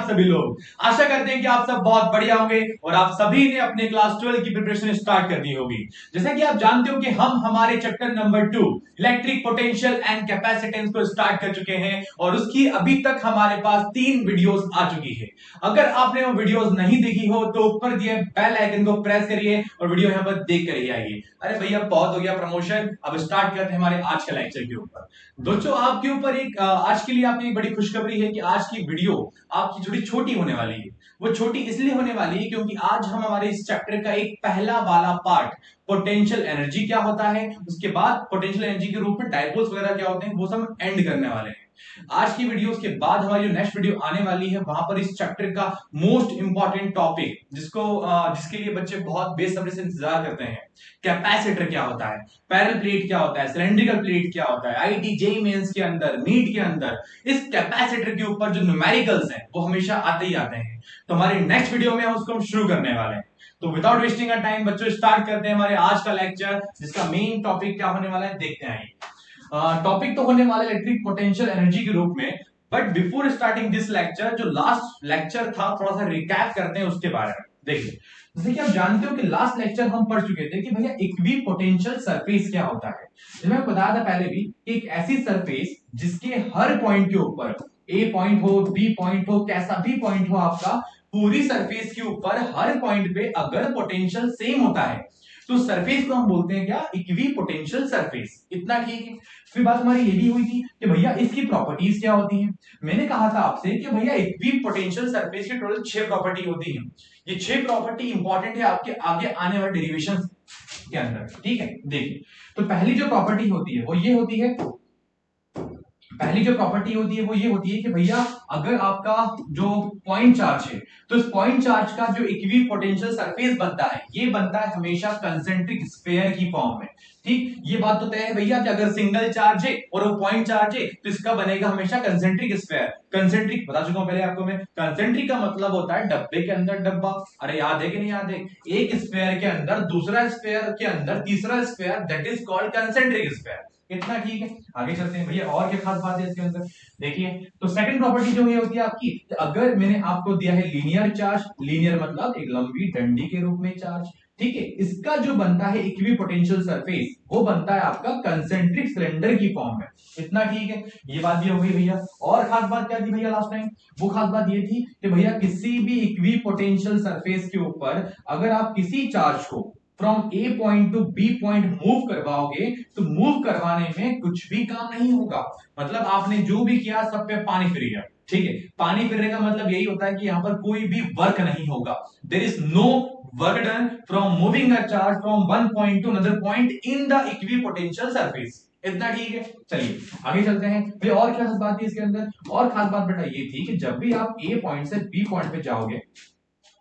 आप सभी लोग। आशा करते हैं कि आप सब बहुत बढ़िया होंगे और आप सभी ने अपने क्लास 12 की प्रिपरेशन स्टार्ट कर दी होगी। जैसा कि आप जानते हो कि हम हमारे chapter number 2 electric potential and capacitance को स्टार्ट कर चुके हैं और उसकी अभी तक हमारे पास 3 वीडियोस आ चुकी है। अगर आपने वो वीडियोस नहीं देखी हो तो ऊपर दिए बेल आइकन को प्रेस करिए और वीडियो यहाँ पर देख कर ही आइए। अरे भैया बहुत हो गया प्रमोशन, अब स्टार्ट करते हैं हमारे आज का लेक्चर के ऊपर। दोस्तों आपके ऊपर एक आज के लिए आपकी एक बड़ी खुशखबरी है कि आज की वीडियो आपकी थोड़ी छोटी होने वाली है। वो छोटी इसलिए होने वाली है क्योंकि आज हम हमारे इस चैप्टर का एक पहला वाला पार्ट पोटेंशियल एनर्जी क्या होता है, उसके बाद पोटेंशियल एनर्जी के रूप में डायपोल्स वगैरह क्या होते हैं, वो सब एंड करने वाले हैं। आज की वीडियोस के बाद हमारी जो नेक्स्ट वीडियो आने वाली है वहां पर इस चैप्टर का मोस्ट इंपॉर्टेंट टॉपिक जिसके लिए बच्चे बहुत बेसब्री से इंतजार करते हैं, कैपेसिटर क्या होता है, पैरेलल प्लेट क्या होता है, सिलेंड्रिकल प्लेट क्या होता है, आईटी जेईई मेंस के अंदर, नीट के अंदर इस कैपेसिटर के ऊपर जो न्यूमेरिकल्स हैं वो हमेशा आते ही आते हैं। तो हमारी नेक्स्ट वीडियो में उसको हम शुरू करने वाले हैं। तो विदाउट वेस्टिंग अ टाइम बच्चों स्टार्ट करते हैं हमारे आज का लेक्चर, जिसका मेन टॉपिक क्या होने वाला है देखते हैं। टॉपिक तो होने वाला इलेक्ट्रिक पोटेंशियल एनर्जी के रूप में, but before starting this lecture जो लास्ट लेक्चर था थोड़ा सा रिकैप करते हैं उसके बारे में। देखिए जैसे कि आप जानते हो कि लास्ट लेक्चर हम पढ़ चुके थे कि भैया इक्वी पोटेंशियल सरफेस क्या होता है। जैसे मैं बताया था पहले भी, एक ऐसी सरफेस जिसके हर पॉइंट के ऊपर ए पॉइंट हो, बी पॉइंट हो, कैसा भी पॉइंट हो आपका, पूरी सरफेस के ऊपर हर पॉइंट पे अगर पोटेंशियल सेम होता है तो सरफेस को हम बोलते हैं क्या, इक्वी पोटेंशियल सरफेस। इतना ठीक है। फिर बात हमारी ये भी हुई थी कि भैया इसकी प्रॉपर्टीज क्या होती हैं। मैंने कहा था आपसे कि भैया इक्वी पोटेंशियल सरफेस की टोटल 6 प्रॉपर्टी होती है। ये 6 प्रॉपर्टी इंपॉर्टेंट है आपके आगे आने वाले डेरिवेशन के अंदर। ठीक है, देखिए तो पहली जो प्रॉपर्टी होती है वो ये होती है, पहली जो प्रॉपर्टी होती है वो ये होती है कि भैया अगर आपका जो पॉइंट चार्ज है तो इस पॉइंट चार्ज का जो इक्वी पोटेंशियल सरफेस बनता है ये बनता है हमेशा कंसेंट्रिक स्फीयर की फॉर्म में। ठीक, ये बात तो तय है भैया कि अगर सिंगल चार्ज है और वो पॉइंट चार्ज है तो इसका बनेगा हमेशा कंसेंट्रिक स्फीयर। कंसेंट्रिक बता चुका हूं पहले आपको मैं, कंसेंट्रिक का मतलब होता है डब्बे के अंदर डब्बा। अरे याद है कि नहीं याद है, एक स्फीयर के अंदर दूसरा स्फीयर के अंदर तीसरा sphere, that is called concentric sphere. इतना ठीक है, आगे चलते हैं भैया। और क्या खास बात है इसके अंदर, देखिए तो सेकंड प्रॉपर्टी जो ये होती है आपकी, अगर मैंने आपको दिया है लीनियर चार्ज, लीनियर मतलब एक लंबी डंडी के रूप में चार्ज, ठीक है, इसका जो बनता है इक्वी पोटेंशियल सरफेस वो बनता है आपका कंसेंट्रिक सिलेंडर की फॉर्म में। इतना ठीक है, ये बात भी हो गई भैया। और खास बात क्या थी भैया लास्ट टाइम, वो खास बात ये थी कि भैया किसी भी इक्वी पोटेंशियल सरफेस के ऊपर अगर आप किसी चार्ज को from A point to B point move करवाओगे तो मूव करवाने में कुछ भी काम नहीं होगा। मतलब आपने जो भी किया सब पे पानी फिर गया। ठीक है, पानी फिरने का मतलब यही होता है कि यहां पर कोई भी वर्क नहीं होगा। There is no work done from moving a charge from one point to another point in the equipotential surface. इतना ठीक है, चलिए आगे चलते हैं। फिर और क्या खास बात थी इसके अंदर, और खास बात बेटा ये थी कि जब भी आप ए पॉइंट से बी पॉइंट पे जाओगे,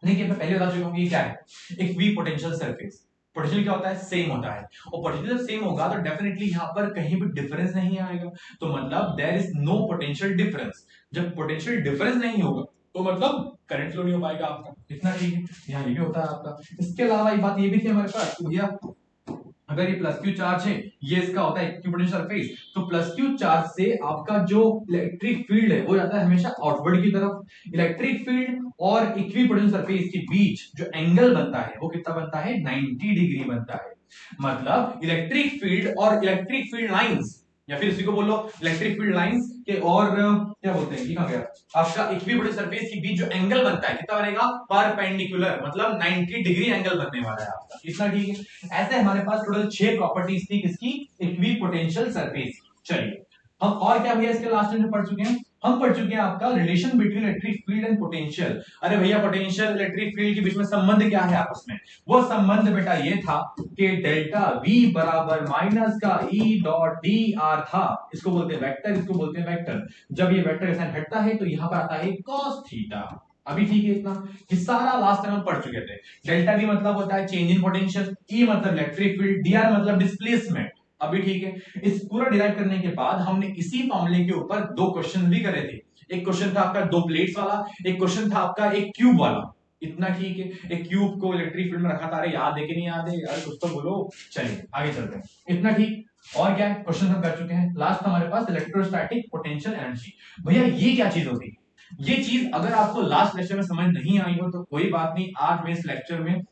देखिए मैं पहले बता चुका हूं ये क्या है, इक्विपोटेंशियल सरफेस। पोटेंशियल क्या होता है, सेम होता है, और पोटेंशियल सेम होगा तो डेफिनेटली यहां पर कहीं भी डिफरेंस नहीं आएगा। तो मतलब there is no potential difference. जब पोटेंशियल डिफरेंस नहीं होगा तो मतलब करंट फ्लो नहीं हो पाएगा आपका। इतना ठीक है, यहाँ ये भी होता है आपका। इसके अलावा एक बात ये भी थी हमारे पास, भैया अगर ये प्लस क्यू चार्ज है, ये इसका होता है इक्विपोटेंशियल सरफेस, तो प्लस क्यू चार्ज से आपका जो इलेक्ट्रिक फील्ड है वो जाता है हमेशा आउटवर्ड की तरफ। इलेक्ट्रिक फील्ड और इक्विपोटेंशियल सरफेस के बीच जो एंगल बनता है वो कितना बनता है, 90 डिग्री बनता है। मतलब इलेक्ट्रिक फील्ड और इलेक्ट्रिक फील्ड लाइंस, या फिर इसी को बोलो इलेक्ट्रिक फील्ड लाइंस के और क्या बोलते हैं, कहां गया आपका इक्विपोटेंशियल सरफेस के बीच जो एंगल बनता है कितना बनेगा, परपेंडिकुलर, मतलब 90 डिग्री एंगल बनने वाला है आपका। इतना ठीक है। ऐसे हमारे पास टोटल 6 प्रॉपर्टीज थी किसकी, इक्विपोटेंशियल सरफेस। चलिए हम और क्या भैया इसके लास्ट में पढ़ चुके हैं, हम पढ़ चुके हैं आपका relation between electric field and potential. अरे भैया पोटेंशियल इलेक्ट्रिक फील्ड के बीच में संबंध क्या है आपस में, वो संबंध बेटा ये था कि डेल्टा V बराबर माइनस का E डॉट डी आर था। इसको बोलते हैं वेक्टर, इसको बोलते हैं वेक्टर। जब ये वेक्टर साइन हटता है तो यहां पर आता है cos थीटा। अभी ठीक है, इतना कि सारा लास्ट टाइम हम पढ़ चुके थे। डेल्टा V मतलब होता है चेंज इन पोटेंशियल, E मतलब इलेक्ट्रिक फील्ड, dr मतलब डिस्प्लेसमेंट। अभी ठीक है, इस पूरा डिराइव करने के बाद हमने इसी फॉर्मूले के ऊपर 2 क्वेश्चन भी करे थे। एक क्वेश्चन था आपका 2 प्लेट्स वाला, एक क्वेश्चन था आपका एक क्यूब वाला। इतना ठीक है, एक क्यूब को इलेक्ट्रिक फील्ड में रखा था। अरे याद है कि नहीं याद है यार, कुछ तो बोलो। चलिए आगे चलते हैं। इतना ठीक। और क्या है, क्वेश्चन हम कर चुके हैं। लास्ट हमारे पास इलेक्ट्रोस्टैटिक पोटेंशियल एनर्जी। भैया ये क्या चीज होती है, ये चीज अगर आपको लास्ट लेक्चर में समझ नहीं आई हो तो कोई बात नहीं, आज मैं इस लेक्चर में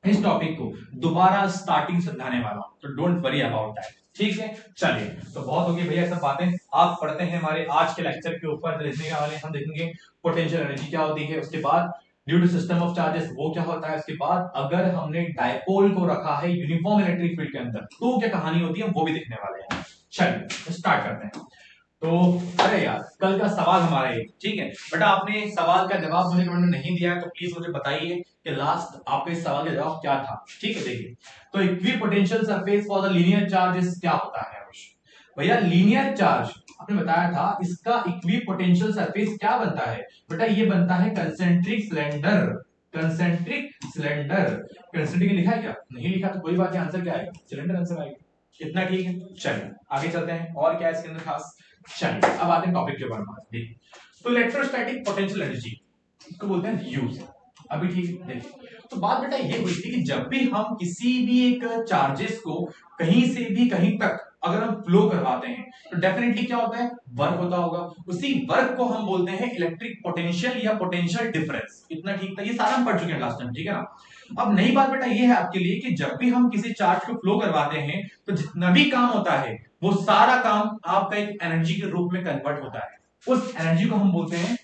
इस टॉपिक को दोबारा स्टार्टिंग समझाने वाला हूं, तो डोंट वरी अबाउट दैट। ठीक है, चलिए तो बहुत होगी भैया सब बातें। आप पढ़ते हैं हमारे आज के लेक्चर के ऊपर देखने वाले, हम देखेंगे पोटेंशियल एनर्जी क्या होती है, उसके बाद due to system of charges वो क्या होता है, उसके बाद अगर हमने डायपोल को रखा है यूनिफॉर्म इलेक्ट्रिक फील्ड के अंदर तो क्या कहानी होती है, वो भी देखने वाले हैं। चलिए स्टार्ट करते हैं। तो अरे यार कल का सवाल हमारा ये, ठीक है बेटा, आपने सवाल का जवाब मुझे कमेंट में नहीं दिया है तो प्लीज मुझे बताइए कि लास्ट आपके इस सवाल का जवाब क्या था। ठीक है, देखिए तो equipotential surface for the linear charge क्या होता है भैया, लीनियर चार्ज आपने बताया था, इसका इक्विपोटेंशियल सरफेस क्या बनता है बेटा, ये बनता है concentric cylinder. Concentric cylinder, concentric लिखा है क्या, नहीं लिखा तो कोई बात नहीं, आंसर क्या आएगा, सिलेंडर आंसर आएगा। कितना ठीक है, चलिए आगे चलते हैं और क्या है इसके अंदर खास। चलिए अब आते हैं टॉपिक के बारे में। देखिए तो इलेक्ट्रोस्टैटिक पोटेंशियल एनर्जी इसको बोलते हैं यूज। अभी ठीक है, देखिए तो बात बेटा ये हुई थी कि जब भी हम किसी भी एक चार्जेस को कहीं से भी कहीं तक अगर हम फ्लो करवाते हैं तो डेफिनेटली क्या होता है, वर्क होता होगा। उसी वर्क को हम बोलते हैं इलेक्ट्रिक पोटेंशियल या पोटेंशियल डिफरेंस। इतना ठीक था, ये सारा हम पढ़ चुके हैं लास्ट टाइम, ठीक है ना। अब नई बात बेटा ये है आपके लिए कि जब भी हम किसी चार्ज को फ्लो करवाते हैं तो जितना भी काम होता है वो सारा काम आपका एक एनर्जी के रूप में कन्वर्ट होता है। उस एनर्जी को हम बोलते हैं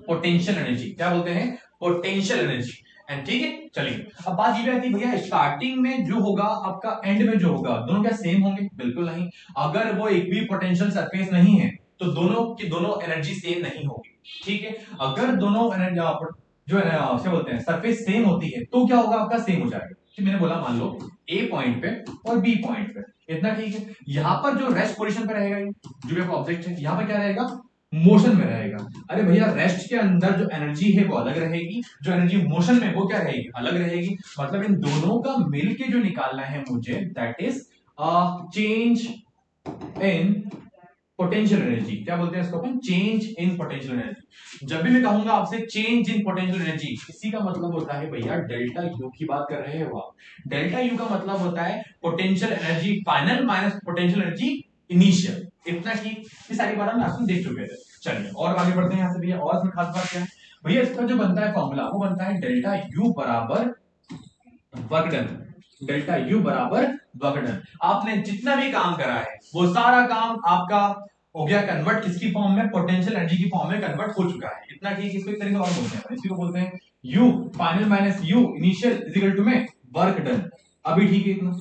पोटेंशियल एनर्जी। क्या बोलते हैं, पोटेंशियल एनर्जी। एंड ठीक है, चलिए अब बात ये रहती है भैया, स्टार्टिंग में जो होगा आपका एंड में जो होगा दोनों क्या सेम होंगे, बिल्कुल नहीं। अगर वो इक्वी पोटेंशियल सरफेस नहीं है तो दोनों की दोनों एनर्जी सेम नहीं होगी। ठीक है, अगर दोनों जो क्या बोलते हैं सरफेस सेम होती है तो क्या होगा, आपका सेम हो जाएगा। कि मैंने बोला मान लो ए पॉइंट पे और बी पॉइंट पे, इतना ठीक है। यहां पर जो रेस्ट पोजीशन पे रहेगा जो भी ऑब्जेक्ट है, यहां पर क्या रहेगा, मोशन में रहेगा। अरे भैया रेस्ट के अंदर जो एनर्जी है वो अलग रहेगी, जो एनर्जी मोशन में वो क्या रहेगी, अलग रहेगी। मतलब इन दोनों का मिल के जो निकालना है मुझे, that is change in potential energy. क्या बोलते हैं इसको अपन, चेंज इन पोटेंशियल एनर्जी। जब भी मैं कहूंगा आपसे चेंज इन पोटेंशियल एनर्जी, इसी का मतलब होता है भैया डेल्टा यू की बात कर रहे हो आप। डेल्टा यू का मतलब होता है potential energy final minus potential energy initial. इतना ठीक, ये सारी बात हम लास्ट में देख चुके थे। चलिए और आगे बढ़ते हैं यहां से भैया, और इसमें खास बात क्या है भैया, इसका जो बनता है फॉर्मूला वो बनता है डेल्टा यू बराबर वर्क डन। डेल्टा यू बराबर वर्क डन। आपने जितना भी काम करा है वो सारा काम आपका हो गया कन्वर्ट किसकी फॉर्म में, पोटेंशियल एनर्जी की फॉर्म में कन्वर्ट हो चुका है। इतना ठीक, इसको एक तरीके और बोलते हैं, इसी को बोलते हैं U final minus U initial is equal to में वर्क डन। अभी ठीक है इतना,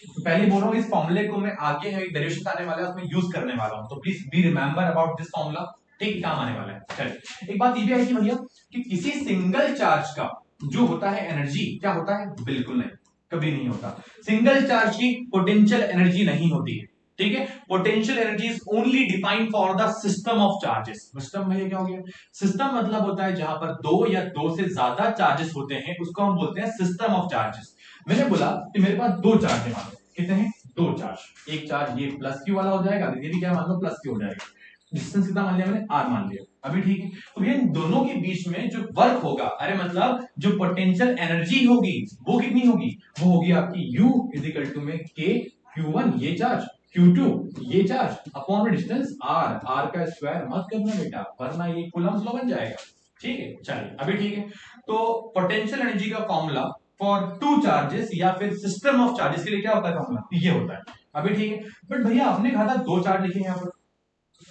तो पहले बोल रहा हूं इस फॉर्मूले को मैं आगे है डेरिवेशन आने वाला है उसमें यूज करने वाला हूं, तो please be remember about this formula. ठीक, काम आने वाला है। चलिए एक बात ये भी आई थी भैया कि किसी सिंगल चार्ज का जो होता है एनर्जी क्या होता है, बिल्कुल नहीं, कभी नहीं होता। सिंगल चार्ज की पोटेंशियल एनर्जी नहीं होती है। ठीक है, potential energy is only defined for the system of charges. System में क्या हो गया, सिस्टम मतलब होता है जहां पर दो या दो से ज्यादा चार्जेस होते हैं उसको हम बोलते हैं सिस्टम ऑफ चार्जेस। मैंने बोला कि मेरे पास दो चार्ज है, मान लो कितने हैं, दो चार्ज। एक चार्ज ये प्लस क्यू वाला हो जाएगा, ये भी क्या मान लो प्लस क्यू हो जाएगा। डिस्टेंस कितना मान लिया मैंने, आर मान लिया। अभी ठीक है, तो ये दोनों के बीच में जो वर्क होगा, अरे मतलब जो पोटेंशियल एनर्जी होगी वो कितनी होगी, वो होगी आपकी U इज इक्वल टू में K Q1 ये चार्ज, Q2 ये चार्ज अपॉन में डिस्टेंस R। R का स्क्वायर मत करना बेटा, वरना ये कूलम्स लॉ बन जाएगा। ठीक है, चलिए अभी ठीक है। तो पोटेंशियल एनर्जी का फॉर्मूला फॉर टू चार्जेस या फिर सिस्टम ऑफ चार्जेस के लिए क्या होता है फॉर्मूला, ये होता है। अभी ठीक है, बट भैया आपने कहा था दो चार्ज लिखे यहाँ पर,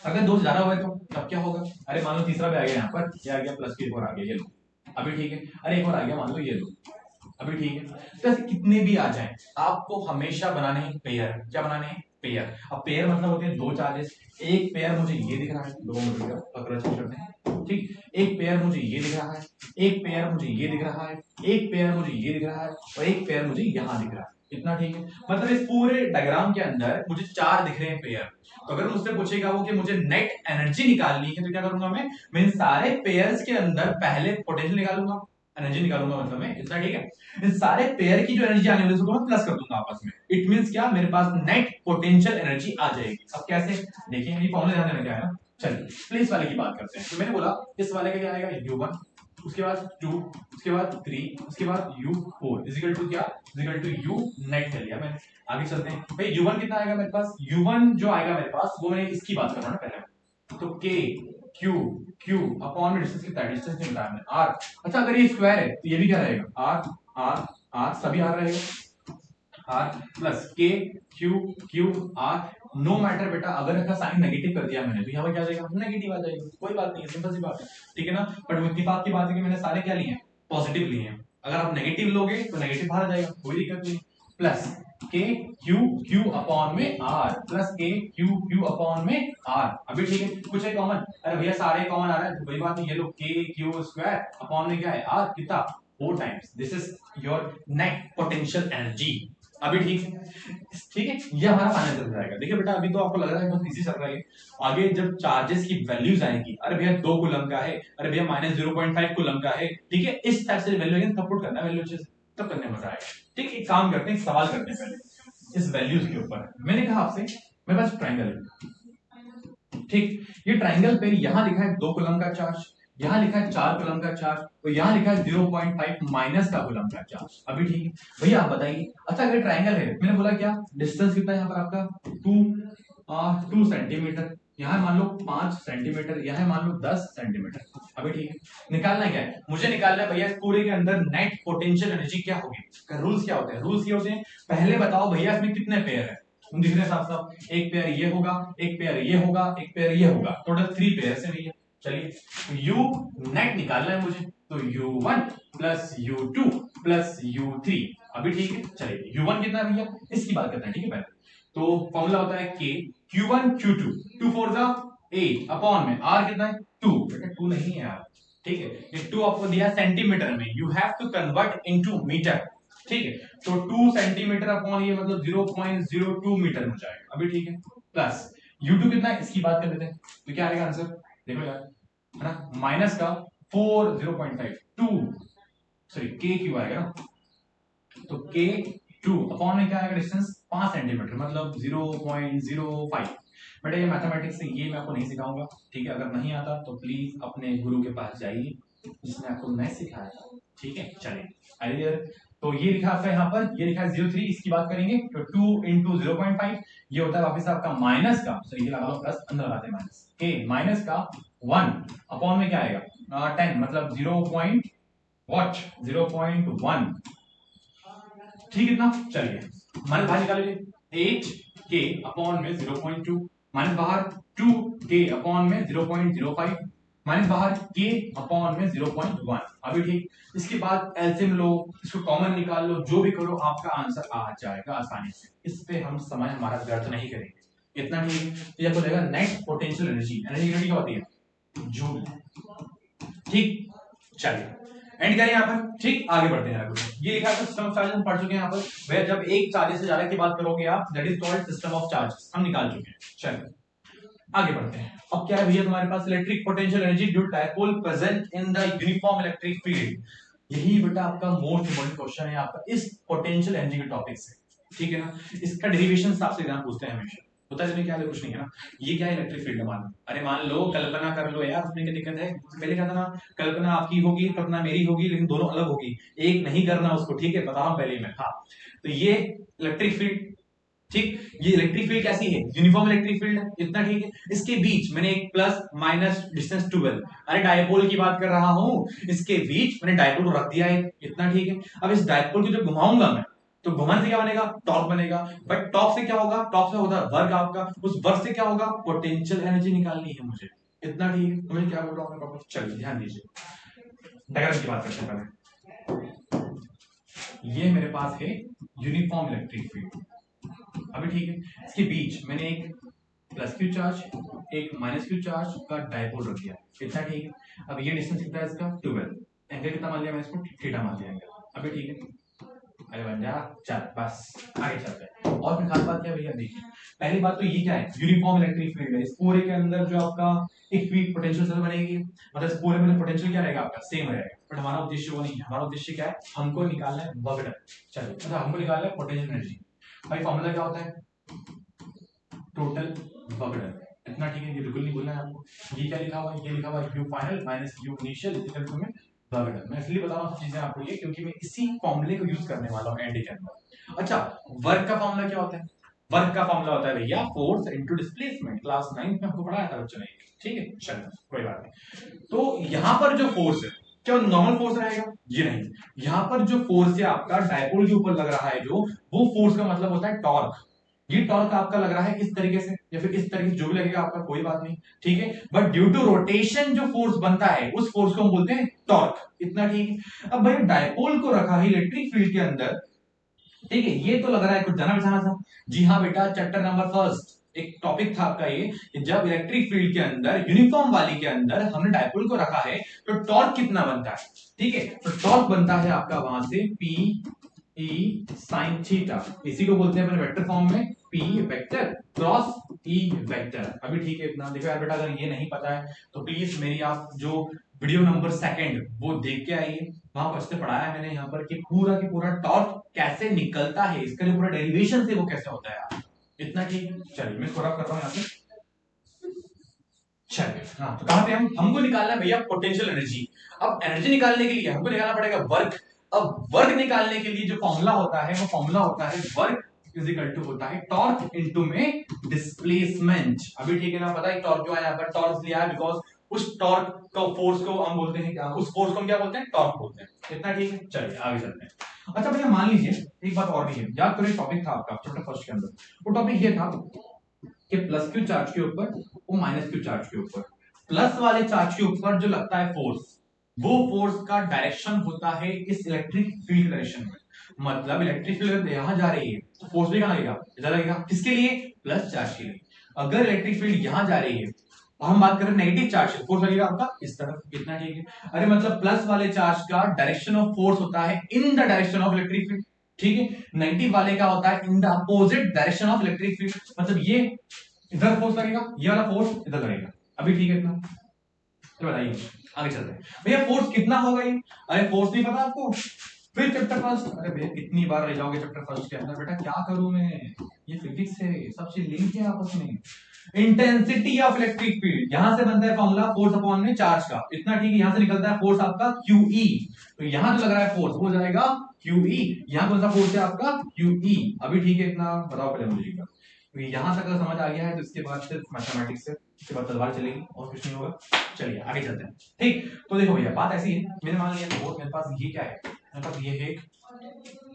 अगर दो से ज्यादा हुए तो तब क्या होगा, अरे मान लो तीसरा भी आ गया यहाँ पर, ये आ गया प्लस के एक और आ गया, ये लो। अभी ठीक है, अरे एक और आ गया मान लो, ये लो। अभी ठीक है, तो ऐसे कितने भी आ जाएं आपको हमेशा बनाने हैं पेयर। क्या बनाने हैं, पेयर। अब पेयर मतलब होते हैं दो चार्जेस। एक पेयर मुझे ये दिख रहा है, दो मिनट पकड़ करते हैं, ठीक। एक पेयर मुझे ये दिख रहा है, एक पेयर मुझे ये दिख रहा है, एक पेयर मुझे ये दिख रहा है और एक पेयर मुझे यहां दिख रहा है। इतना ठीक है, मतलब इस पूरे डायग्राम के अंदर मुझे चार दिख रहे हैं पेयर। तो अगर मुझसे पूछेगा वो कि मुझे नेट एनर्जी निकालनी है तो क्या करूंगा मैं इन सारे पेयर्स के अंदर पहले पोटेंशियल निकालूंगा, एनर्जी निकालूंगा, मतलब मैं इतना ठीक है। इन सारे पेयर की जो एनर्जी आने वाली है उसको मैं प्लस कर दूंगा आपस में। इट मींस क्या, मेरे पास नेट पोटेंशियल एनर्जी आ जाएगी। अब कैसे देखिए, ये फॉर्मूला ध्यान देना क्या है ना। चलिए प्लेस वाले की बात करते हैं। तो मैंने बोला इस वाले का क्या आएगा, U1, उसके बाद 2, उसके बाद 3, उसके बाद U4 इज इक्वल टू क्या, is equal to U net कर लिया मैंने। आगे चलते हैं भाई, U1 कितना आएगा मेरे पास, U1 जो आएगा मेरे पास वो मैं इसकी बात कर रहा हूं ना पहले, तो K क्यू क्यू अपॉन में डिस्टेंस कितना है, डिस्टेंस नहीं बताया मैंने, आर। अच्छा अगर ये स्क्वायर है तो ये भी क्या रहेगा, आर आर आर, सभी आर रहेगा, आर प्लस के Q Q R. No matter बेटा, अगर इसका साइन नेगेटिव कर दिया मैंने तो यहाँ पर क्या जाएगा, नेगेटिव आ जाएगा, कोई बात नहीं है, सिंपल सी बात है, ठीक है ना। बट इतनी बात की बात है कि मैंने सारे क्या लिए हैं, पॉजिटिव लिए हैं। अगर आप नेगेटिव लोगे तो नेगेटिव बाहर आ जाएगा, कोई दिक्कत नहीं। प्लस के क्यू क्यू अपॉन में आर, प्लस के क्यू क्यू अपॉन में आर। अभी ठीक है, कुछ है कॉमन, अरे भैया सारे कॉमन आ रहा है तो कोई बात नहीं, ये लो के क्यू स्क्वायर अपॉन में क्या है, आर, कितना 4 times, this is your net potential energy. अभी ठीक है, ठीक है, ये हमारा फाइनल चल जाएगा। देखिए बेटा अभी तो आपको लग रहा है बहुत इजी चल रहा है, आगे जब चार्जेस की वैल्यूज आएंगी, अरे भैया 2 कूलम का है, अरे भैया माइनस 0.5 कूलम का है, ठीक है, इस टाइप से वैल्यू आएगी तब पुट करना है वैल्यू, तब करने में मजा आएगा। ठीक, एक काम करते हैं, एक सवाल करते हैं पहले इस वैल्यूज के ऊपर। मैंने कहा आपसे मेरे पास ट्रायंगल है, ठीक, ये ट्रायंगल पे यहाँ लिखा है 2 कूलम का चार्ज, यहाँ लिखा है 4 कूलम का चार्ज, तो यहाँ लिखा है 0.5 माइनस का कूलम का चार्ज। अभी ठीक है भैया आप बताइए, अच्छा अगर ट्रायंगल है, मैंने बोला क्या डिस्टेंस कितना है यहाँ पर आपका 2 सेंटीमीटर, यहाँ मान लो 5 सेंटीमीटर, यहाँ मान लो 10 सेंटीमीटर। अभी ठीक है, निकालना क्या है, मुझे निकालना है भैया इस पूरे के अंदर नेट पोटेंशियल एनर्जी क्या होगी। रूल्स क्या होते हैं, रूल्स ये होते हैं, पहले बताओ भैया इसमें कितने पेयर है, तुम दिख रहे साफ साफ, एक पेयर ये होगा, एक पेयर ये होगा, एक पेयर ये होगा, टोटल 3 पेयर है भैया। चलिए तो U नेट निकालना है मुझे, तो U1 plus U2 plus U3। अभी ठीक है, चलिए U1 कितना है भैया, इसकी बात करते हैं, ठीक है पहले तो फॉर्मूला होता है K Q1 Q2 2 4 जा 8 अपॉन में R कितना है 2, बेटा 2 नहीं है यार, ठीक है, ये 2 आपको दिया सेंटीमीटर में, you have to convert into metre, ठीक है, तो 2 सेंटीमीटर अपॉन ये मतलब 0.02 मीटर हो जाएगा। अभी ठीक है, प्लस U2 कितना है इसकी बात कर लेते हैं, तो क्या आएगा आंसर, देखो यार, है ना, माइनस का 4 0.5 2 सॉरी के क्यू आएगा ना, तो के 2 अपॉन में क्या आएगा डिस्टेंस 5 सेंटीमीटर मतलब 0.05। बेटा ये मैथमेटिक्स से ये मैं आपको नहीं सिखाऊंगा, ठीक है, अगर नहीं आता तो प्लीज अपने गुरु के पास जाइए जिसने आपको मैथ सिखाया था, ठीक है। चलिए आइए, तो ये लिखा आपका यहाँ पर, ये लिखा है 0.3, इसकी बात करेंगे तो 2 इंटू 0.5 ये होता है वापस आपका माइनस का, सॉरी ये लगा लो प्लस, अंदर लगाते हैं माइनस, के माइनस का 1 अपॉन में क्या आएगा 10 मतलब 0.1, ठीक है ना। चलिए माइनस बाहर निकाल लीजिए, 8 के अपॉन में 0.2 माइनस बाहर 2 के अपॉन में 0.05 माइनस बाहर के अपॉन में 0.1। अभी ठीक, इसके बाद एलसीएम लो, इसको कॉमन निकाल लो, जो भी करो आपका आंसर आ जाएगा आसानी से, इस पे हम समय हमारा व्यर्थ नहीं करेंगे, इतना ठीक है। तो ये बोलेगा नेट पोटेंशियल एनर्जी, एनर्जी क्या होती है जूल, ठीक। चलिए एंड करें यहाँ पर, ठीक, आगे बढ़ते हैं कुछ, ये लिखा है सिस्टम ऑफ चार्जेस हम पढ़ चुके हैं यहाँ पर भैया, जब एक चार्जेस से ज्यादा की बात करोगे आप that is called system of charges, हम निकाल चुके हैं। चलिए आगे बढ़ते हैं, अब क्या है भैया तुम्हारे पास electric potential energy due to dipole present in the uniform electric field. यही बेटा आपका मोस्ट इंपोर्टेंट क्वेश्चन है आपका इस पोटेंशियल एनर्जी के टॉपिक से, ठीक है ना। इसका डेरिवेशन आपसे एग्जाम पूछते हैं हमेशा, होता है क्या है, कुछ नहीं है ना, ये क्या है इलेक्ट्रिक फील्ड मान लो, अरे मान लो कल्पना कर लो यार, उसमें क्या दिक्कत है, पहले क्या था ना, कल्पना आपकी होगी कल्पना मेरी होगी लेकिन दोनों अलग होगी, एक नहीं करना उसको, ठीक है, बता रहा हूं पहले मैं, हाँ तो ये इलेक्ट्रिक फील्ड, ठीक, ये इलेक्ट्रिक फील्ड कैसी है, यूनिफॉर्म इलेक्ट्रिक फील्ड है, इतना ठीक है। इसके बीच मैंने एक प्लस माइनस डिस्टेंस 12, अरे डायपोल की बात कर रहा हूं, इसके बीच मैंने डायपोल को रख दिया है, इतना ठीक है। अब इस डायपोल को जब घुमाऊंगा मैं तो घुमाने से क्या बनेगा, टॉर्क बनेगा, बट टॉर्क से क्या होगा, टॉर्क से होता है वर्क आपका, उस वर्क से क्या होगा, पोटेंशियल एनर्जी निकालनी है मुझे, इतना ठीक है। तो मैं क्या बोल रहा हूँ, चलिए ध्यान दीजिए, डायग्राम की बात करते हैं पहले, ये मेरे पास है यूनिफॉर्म इलेक्ट्रिक फील्ड, अभी ठीक है, इसके बीच मैंने एक प्लस क्यू चार्ज एक माइनस क्यू चार्ज का डायपोल रख दिया, इतना ठीक है। अब ये डिस्टेंस कितना है इसका 12, एंगल कितना मान लिया मैं इसको, थीटा मान लिया एंगल, अभी ठीक है। अरे बन जा चल, बस आगे चलते हैं। और फिर खास बात क्या भैया, देखिए पहली बात तो ये क्या है, यूनिफॉर्म इलेक्ट्रिक फील्ड है, इस पूरे के अंदर जो आपका इक्वी पोटेंशियल सेल बनेगी, मतलब इस पूरे में पोटेंशियल क्या रहेगा आपका सेम रहेगा, बट हमारा उद्देश्य वो नहीं है, हमारा उद्देश्य क्या है, हमको निकालना है वर्क डन, चलिए मतलब हमको निकालना है पोटेंशियल एनर्जी। भाई फॉर्मूला क्या होता है, टोटल वर्क डन, इतना ठीक है, ये बिल्कुल नहीं भूलना है आपको। ये क्या लिखा हुआ है, ये लिखा हुआ है U final minus U initial equal to में वर्क डन। मैं इसलिए बता रहा हूं चीजें आपको ये, क्योंकि मैं इसी फॉर्मूले को यूज करने वाला हूं एंड के अंदर। अच्छा वर्क का फॉर्मूला क्या होता है, वर्क का फॉर्मूला होता है भैया force into displacement, class 9th में हमको पढ़ाया था बच्चों ने, ठीक है चलो कोई बात नहीं। तो यहां पर जो फोर्स है क्या नॉर्मल फोर्स रहेगा? ये नहीं, यहां पर जो फोर्स है आपका डायपोल के ऊपर लग रहा है जो, वो फोर्स का मतलब होता है टॉर्क। ये टॉर्क आपका लग रहा है इस तरीके से या फिर इस तरीके से, जो भी लगेगा आपका कोई बात नहीं, ठीक है। बट ड्यू टू रोटेशन जो फोर्स बनता है उस फोर्स को हम बोलते हैं टॉर्क, इतना ठीक है। अब भैया डायपोल को रखा है इलेक्ट्रिक फील्ड के अंदर, ठीक है, ये तो लग रहा है कुछ जाना पहचाना था। जी हाँ बेटा, चैप्टर नंबर फर्स्ट एक टॉपिक था आपका ये कि जब इलेक्ट्रिक फील्ड के अंदर यूनिफॉर्म वाली के अंदर हमने डायपोल को रखा है तो टॉर्क कितना बनता है, ठीक है। तो टॉर्क बनता है आपका वहां से पी ई साइन थीटा, इसी को बोलते हैं अपने वेक्टर फॉर्म में P vector cross E vector. अभी ठीक है इतना देखो यार बेटा, अगर ये नहीं पता है तो प्लीज मेरी आप जो वीडियो नंबर सेकंड वो देख के आइए, वहां पर से पढ़ाया है मैंने यहाँ पर कि पूरा की पूरा टॉर्क कैसे निकलता है, इसका जो पूरा डेरिवेशन से वो कैसे होता है यार, इतना ठीक है। चलिए मैं थोड़ा कर रहा हूँ यहाँ पे, चलिए हाँ तो कहां पे हमको निकालना है भैया पोटेंशियल एनर्जी। अब एनर्जी निकालने के लिए हमको निकालना पड़ेगा वर्क। अब वर्क निकालने के लिए जो फॉर्मूला होता है वो फॉर्मूला होता है वर्क इज इक्वल टू होता है टॉर्क इनटू में डिस्प्लेसमेंट। अभी ठीक है ना, पता है टॉर्क क्यों आया, पर टॉर्क लिया है बिकॉज उस टॉर्क का फोर्स को हम बोलते हैं क्या, उस फोर्स को हम क्या बोलते हैं, टॉर्क बोलते हैं, इतना ठीक है। चलिए आगे चलते हैं। अच्छा भैया मान लीजिए एक बात और भी है, याद करो टॉपिक था आपका चैप्टर फर्स्ट के अंदर, वो टॉपिक ये था कि प्लस क्यू चार्ज के ऊपर वो माइनस क्यू चार्ज के ऊपर, प्लस वाले चार्ज के ऊपर जो लगता है फोर्स, वो फोर्स का डायरेक्शन होता है इस इलेक्ट्रिक फील्ड डायरेक्शन में। मतलब इलेक्ट्रिक फील्ड यहां जा रही है तो फोर्स भी कहां लगेगा, इधर लगेगा, किसके लिए, प्लस चार्ज के लिए। अगर इलेक्ट्रिक फील्ड यहां जा रही है और हम बात करें नेगेटिव चार्ज से, फोर्स लगेगा आपका इस तरफ, इतना ठीक है। अरे मतलब प्लस वाले चार्ज का डायरेक्शन ऑफ फोर्स होता है in the direction of electric field, ठीक है। नेगेटिव वाले का होता है in the opposite direction of electric field, मतलब ये इधर फोर्स लगेगा, ये वाला फोर्स इधर लगेगा। अभी ठीक है इतना, तो बताइए आगे चलते हैं। भैया फोर्स कितना होगा ये, अरे फोर्स नहीं पता आपको, फिर चैप्टर फर्स्ट, अरे भैया कितनी बार ले जाओगे चैप्टर फर्स्ट के अंदर, बेटा क्या करूं मैं, ये फिजिक्स है, सब चीज लिंक है आपस में। इंटेंसिटी ऑफ इलेक्ट्रिक फील्ड, यहां से बनता है फॉर्मूला फोर्स अपॉन में चार्ज का, इतना ठीक है। यहां से निकलता है फोर्स आपका QE, तो यहां जो लग रहा है फोर्स वो हो जाएगा QE, यहां कौन सा फोर्स है आपका QE। अभी ठीक है इतना बताओ पहले मुझे, तो यहां तक अगर समझ आ गया है तो इसके बाद सिर्फ मैथमेटिक्स से, इसके बाद तलवार चलेगी और कुछ नहीं होगा। चलिए आगे चलते हैं, ठीक। तो देखो भैया बात ऐसी है, मैंने मान लिया फोर्स मेरे पास ये क्या है, मेरे पास ये है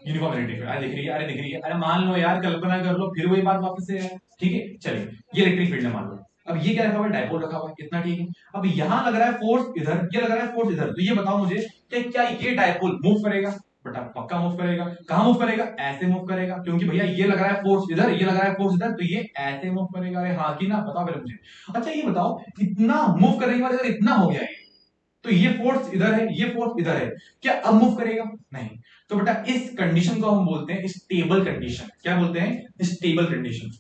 यूनिफॉर्म इलेक्ट्रिक फील्ड, अरे दिख रही है, अरे दिख रही है, अरे मान लो यार, कल्पना कर लो, फिर वही बात वापस से है, ठीक है। चलिए ये इलेक्ट्रिक फील्ड है मान लो, अब ये क्या रखा हुआ है, डायपोल रखा हुआ है, इतना ठीक है। अब यहां लग रहा है फोर्स इधर, ये लग रहा है फोर्स इधर, तो ये बताओ मुझे कि क्या ये डायपोल मूव करेगा, बेटा पक्का मूव करेगा। कहां मूव करेगा, ऐसे मूव करेगा, क्योंकि भैया ये लग रहा है फोर्स इधर, ये लग रहा है फोर्स इधर, तो ये ऐसे मूव करेगा। अरे हाँ कि ना, बताओ पहले मुझे। अच्छा ये बताओ, इतना मूव करने के बाद अगर इतना हो गया है तो ये फोर्स इधर है, ये फोर्स इधर है, क्या अब मूव करेगा, नहीं। तो बेटा इस कंडीशन को हम बोलते हैं स्टेबल कंडीशन, क्या बोलते हैं, स्टेबल कंडीशन।